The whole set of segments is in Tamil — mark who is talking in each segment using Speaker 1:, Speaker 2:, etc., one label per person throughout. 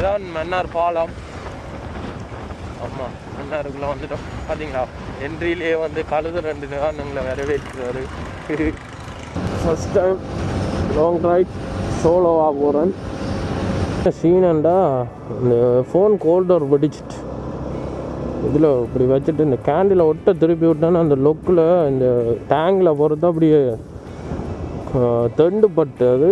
Speaker 1: இதுதான் மன்னார் பாலம். ஆமாம், மன்னாருக்குள்ளே வந்துட்டோம். பார்த்தீங்களா, என்ட்ரியிலே வந்து கழுது 2 தான் எங்களை வரவேற்கிறாரு. ஃபர்ஸ்ட் டைம் லாங் ரைட் சோலோவாக போகிறேன். சீனண்டா இந்த ஃபோன் ஹோல்டர் வெடிச்சிட்டு இதில் இப்படி வச்சுட்டு இந்த கேண்டில் ஒட்ட திருப்பி விட்டோன்னா அந்த லொக்கில் இந்த டேங்கில் போகிறது அப்படியே தெண்டுப்பட்டு அது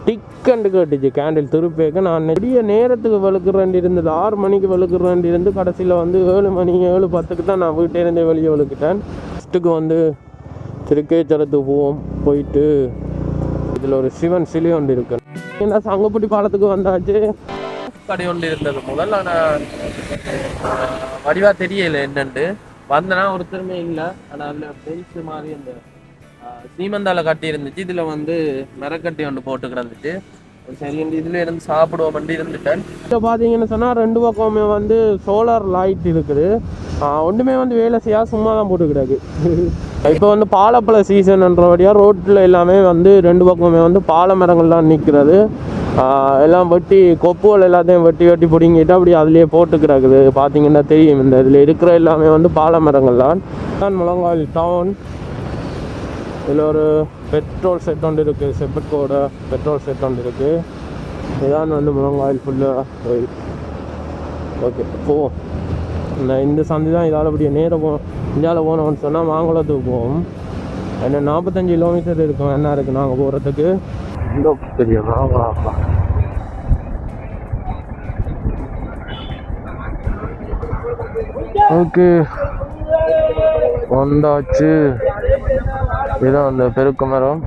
Speaker 1: டிக்கண்டு கட்டுச்சு. கேண்டில் திருப்பிக்க நான் பெரிய நேரத்துக்கு வெளுக்கிற வேண்டி இருந்தது. 6 மணிக்கு வெளுக்கிற வேண்டி இருந்து கடைசியில் வந்து 7 மணி 7:10 தான் நான் வீட்டிலேருந்தே வெளியே வெளுக்கிட்டேன். ஃபஸ்ட்டுக்கு வந்து திருக்கேச்சரத்துக்கு போவோம். போயிட்டு இதில் ஒரு சிவன் சிலை ஒன்று இருக்கு. ஏன்னா சங்கப்பட்டி பாலத்துக்கு வந்தாச்சு. கடை ஒன்று இருந்தது. முதல்ல நான் வடிவா தெரியல என்னன்ட்டு வந்தேன்னா ஒருத்தருமே இல்லை. ஆனால் அதில் பெல்ஸ் மாதிரி அந்த சீமந்தால கட்டி இருந்துச்சு. இதில் வந்து மரக்கட்டி ஒன்று போட்டு கிடந்துச்சு. சரி, இதில் இருந்து சாப்பிடுவோம் வண்டி இருந்துட்டேன். இப்போ பார்த்தீங்கன்னு சொன்னால் 2 பக்கமே வந்து சோலார் லைட் இருக்குது. ஒன்றுமே வந்து வேலை செய்யா சும்மா தான் போட்டு கிடக்கு. இப்போ வந்து பாலப்பழ சீசன்ன்றபடியாக ரோட்டில் எல்லாமே வந்து 2 பக்கமே வந்து பால மரங்கள்லாம் நிற்கிறது. எல்லாம் வெட்டி கொப்புகள் எல்லாத்தையும் வெட்டி பிடிங்கிட்டு அப்படி அதுலேயே போட்டு கிடக்குது. பார்த்தீங்கன்னா தெரியும், இந்த இதில் இருக்கிற எல்லாமே வந்து பால மரங்கள் தான். முழங்கால் டவுன். இதில் ஒரு பெட்ரோல் செட் ஒன்று இருக்குது. செப்பட்கோட பெட்ரோல் செட் ஒன்று இருக்குது. இதான் வந்து முழங்காயில் ஃபுல்லாக. ஓகே, போவோம். இந்த சந்தி தான். இதால் அப்படியே நேரம் இந்தியாவில் போனோம்னு சொன்னால் மாங்குளத்துக்கு போவோம். என்ன 45 கிலோமீட்டர் இருக்கும் என்ன இருக்குது நாங்கள் போகிறதுக்கு. இந்த பெரிய வாங்கலாம்ப்பா. ஓகே, வந்தாச்சு. இதுதான் அந்த பெருக்கு மரம்.